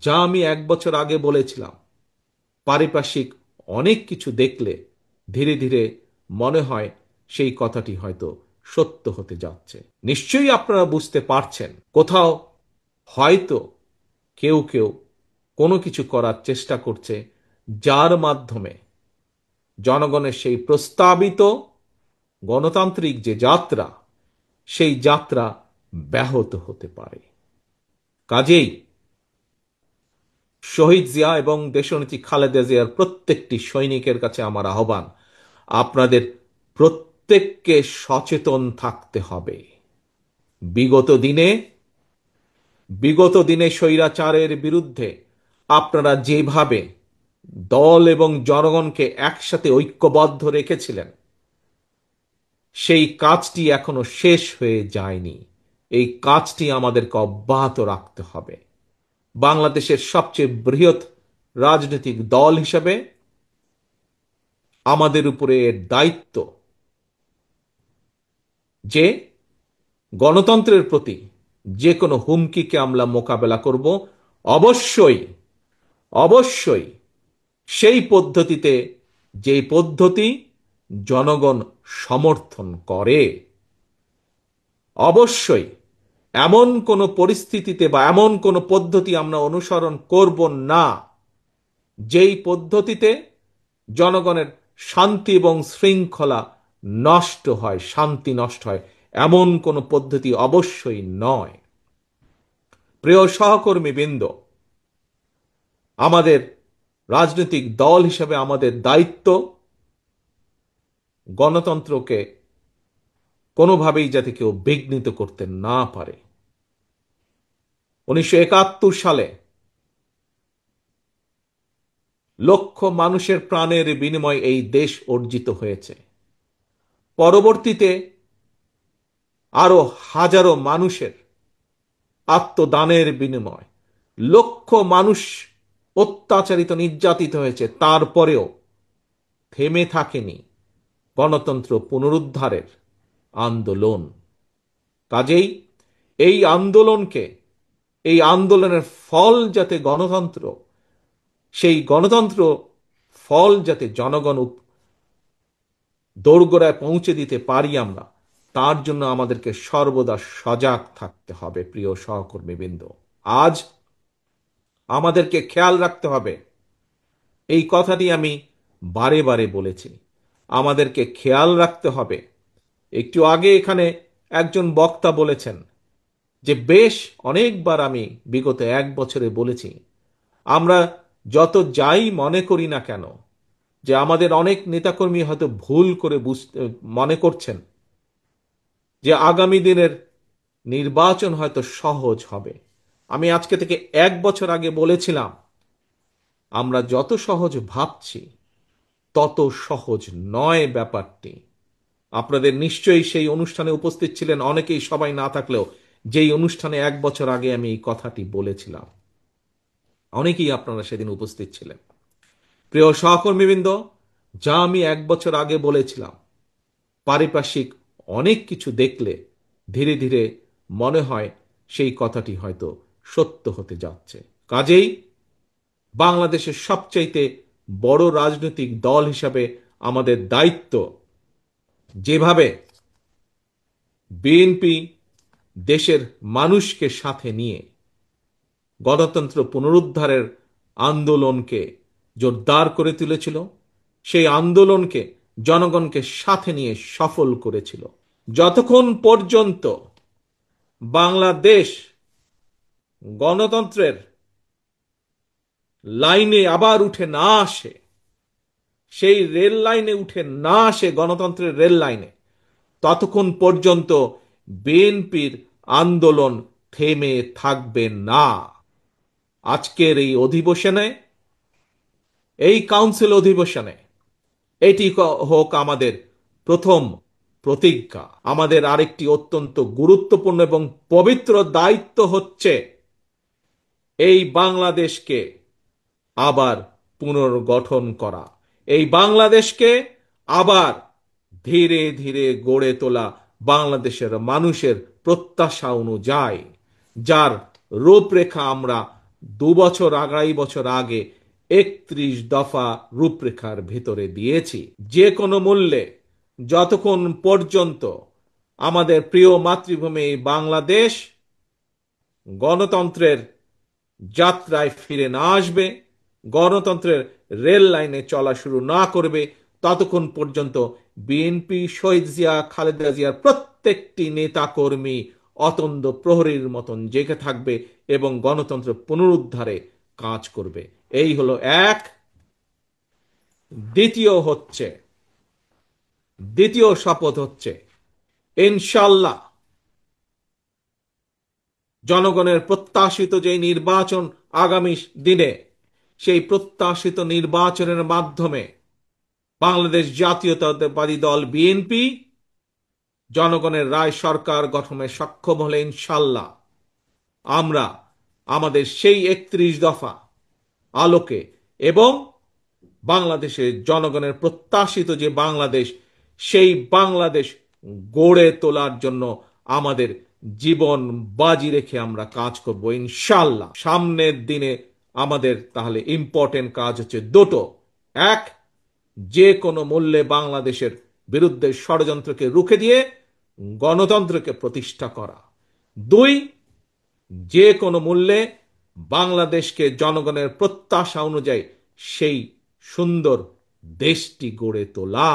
যা আমি 1 বছর আগে বলেছিলাম। পারিপার্শ্বিক অনেক কিছু দেখলে ধীরে ধীরে মনে হয় সেই কথাটি হয়তো সত্য হতে যাচ্ছে। নিশ্চয়ই আপনারা বুঝতে পারছেন, কোথাও হয়তো কেউ কেউ কোনো কিছু করার চেষ্টা করছে, যার মাধ্যমে জনগণের সেই প্রস্তাবিত গণতান্ত্রিক যে যাত্রা, সেই যাত্রা ব্যাহত হতে পারে। কাজেই শহীদ জিয়া এবং দেশনেত্রী খালেদা জিয়ার প্রত্যেকটি সৈনিকের কাছে আমার আহ্বান, আপনাদের প্রত্যেককে সচেতন থাকতে হবে। বিগত দিনে বিগত দিনে স্বৈরাচারের বিরুদ্ধে আপনারা যেভাবে দল এবং জনগণকে একসাথে ঐক্যবদ্ধ রেখেছিলেন, সেই কাজটি এখনো শেষ হয়ে যায়নি। এই কাজটি আমাদেরকে অব্যাহত রাখতে হবে। বাংলাদেশের সবচেয়ে বৃহৎ রাজনৈতিক দল হিসেবে আমাদের উপরে এর দায়িত্ব যে গণতন্ত্রের প্রতি যে কোনো হুমকিকে আমরা মোকাবেলা করব। অবশ্যই অবশ্যই সেই পদ্ধতিতে, যে পদ্ধতি জনগণ সমর্থন করে। অবশ্যই এমন কোনো পরিস্থিতিতে বা এমন কোনো পদ্ধতি আমরা অনুসরণ করব না, যেই পদ্ধতিতে জনগণের শান্তি এবং শৃঙ্খলা নষ্ট হয়, শান্তি নষ্ট হয়, এমন কোনো পদ্ধতি অবশ্যই নয়। প্রিয় সহকর্মীবৃন্দ, আমাদের রাজনৈতিক দল হিসেবে আমাদের দায়িত্ব গণতন্ত্রকে কোনোভাবেই যাতে কেউ বিঘ্নিত করতে না পারে। 1971 সালে লক্ষ মানুষের প্রাণের বিনিময়ে এই দেশ অর্জিত হয়েছে। পরবর্তীতে আরো হাজারো মানুষের আত্মদানের বিনিময় লক্ষ মানুষ অত্যাচারিত, নির্যাতিত হয়েছে। তারপরেও থেমে থাকেনি গণতন্ত্র পুনরুদ্ধারের আন্দোলন। কাজেই এই আন্দোলনকে, এই আন্দোলনের ফল যাতে গণতন্ত্র, সেই গণতন্ত্র ফল যাতে জনগণ দোরগোড়ায় পৌঁছে দিতে পারি আমরা, তার জন্য আমাদেরকে সর্বদা সজাগ থাকতে হবে। প্রিয় সহকর্মীবৃন্দ, আজ আমাদেরকে খেয়াল রাখতে হবে। এই কথাটি আমি বারে বারে বলেছি, আমাদেরকে খেয়াল রাখতে হবে। একটু আগে এখানে একজন বক্তা বলেছেন যে বেশ অনেকবার আমি বিগত 1 বছরে বলেছি, আমরা যত যাই মনে করি না কেন, যে আমাদের অনেক নেতাকর্মী হয়তো ভুল করে মনে করছেন যে আগামী দিনের নির্বাচন হয়তো সহজ হবে। আমি আজকে থেকে 1 বছর আগে বলেছিলাম, আমরা যত সহজ ভাবছি তত সহজ নয় ব্যাপারটি। আপনাদের নিশ্চয়ই সেই অনুষ্ঠানে উপস্থিত ছিলেন অনেকেই, সবাই না থাকলেও যেই অনুষ্ঠানে 1 বছর আগে আমি এই কথাটি বলেছিলাম, অনেকেই আপনারা সেদিন উপস্থিত ছিলেন। প্রিয় সহকর্মীবৃন্দ, যা আমি 1 বছর আগে বলেছিলাম, পারিপার্শ্বিক অনেক কিছু দেখলে ধীরে ধীরে মনে হয় সেই কথাটি হয়তো সত্য হতে যাচ্ছে। কাজেই বাংলাদেশের সবচাইতে বড় রাজনৈতিক দল হিসাবে আমাদের দায়িত্ব, যেভাবে বিএনপি দেশের মানুষকে সাথে নিয়ে গণতন্ত্র পুনরুদ্ধারের আন্দোলনকে জোরদার করে তুলেছিল, সেই আন্দোলনকে জনগণকে সাথে নিয়ে সফল করেছিল। যতক্ষণ পর্যন্ত বাংলাদেশ গণতন্ত্রের লাইনে আবার উঠে না আসে, সেই রেল লাইনে উঠে না আসে, গণতন্ত্রের রেল লাইনে, ততক্ষণ পর্যন্ত বিএনপির আন্দোলন থেমে থাকবে না। আজকের এই অধিবেশনে, এই কাউন্সিল অধিবেশনে এটি হোক আমাদের প্রথম প্রতিজ্ঞা। আমাদের আরেকটি অত্যন্ত গুরুত্বপূর্ণ এবং পবিত্র দায়িত্ব হচ্ছে এই বাংলাদেশকে আবার পুনর্গঠন করা, এই বাংলাদেশকে আবার ধীরে ধীরে গড়ে তোলা, বাংলাদেশের মানুষের প্রত্যাশা অনুযায়ী, যার রূপরেখা আমরা 2 বছর 2.5 বছর আগে 31 দফা রূপরেখার ভেতরে দিয়েছি। যে কোনো মূল্যে যতক্ষণ পর্যন্ত আমাদের প্রিয় মাতৃভূমি বাংলাদেশ গণতন্ত্রের যাত্রায় ফিরে না আসবে, গণতন্ত্রের রেল লাইনে চলা শুরু না করবে, ততক্ষণ পর্যন্ত বিএনপি, শহীদ জিয়া, খালেদা জিয়ার প্রত্যেকটি নেতা কর্মী অতন্দ্র প্রহরীর মতন জেগে থাকবে এবং গণতন্ত্র পুনরুদ্ধারে কাজ করবে। এই হলো এক। দ্বিতীয় শপথ হচ্ছে ইনশাল্লাহ জনগণের প্রত্যাশিত যে নির্বাচন আগামী দিনে, সেই প্রত্যাশিত নির্বাচনের মাধ্যমে বাংলাদেশ জাতীয়তাবাদী দল বিএনপি জনগণের রায় সরকার গঠনে সক্ষম হলে ইনশাল্লাহ আমরা আমাদের সেই 31 দফা আলোকে এবং বাংলাদেশের জনগণের প্রত্যাশিত যে বাংলাদেশ, সেই বাংলাদেশ গড়ে তোলার জন্য আমাদের জীবন বাজি রেখে আমরা কাজ করব ইনশাল্লাহ। সামনের দিনে আমাদের তাহলে ইম্পর্টেন্ট কাজ হচ্ছে দুটো। এক, যে কোনো মূল্যে বাংলাদেশের বিরুদ্ধে ষড়যন্ত্রকে রুখে দিয়ে গণতন্ত্রকে প্রতিষ্ঠা করা। দুই, যে কোনো মূল্যে বাংলাদেশকে জনগণের প্রত্যাশা অনুযায়ী সেই সুন্দর দেশটি গড়ে তোলা।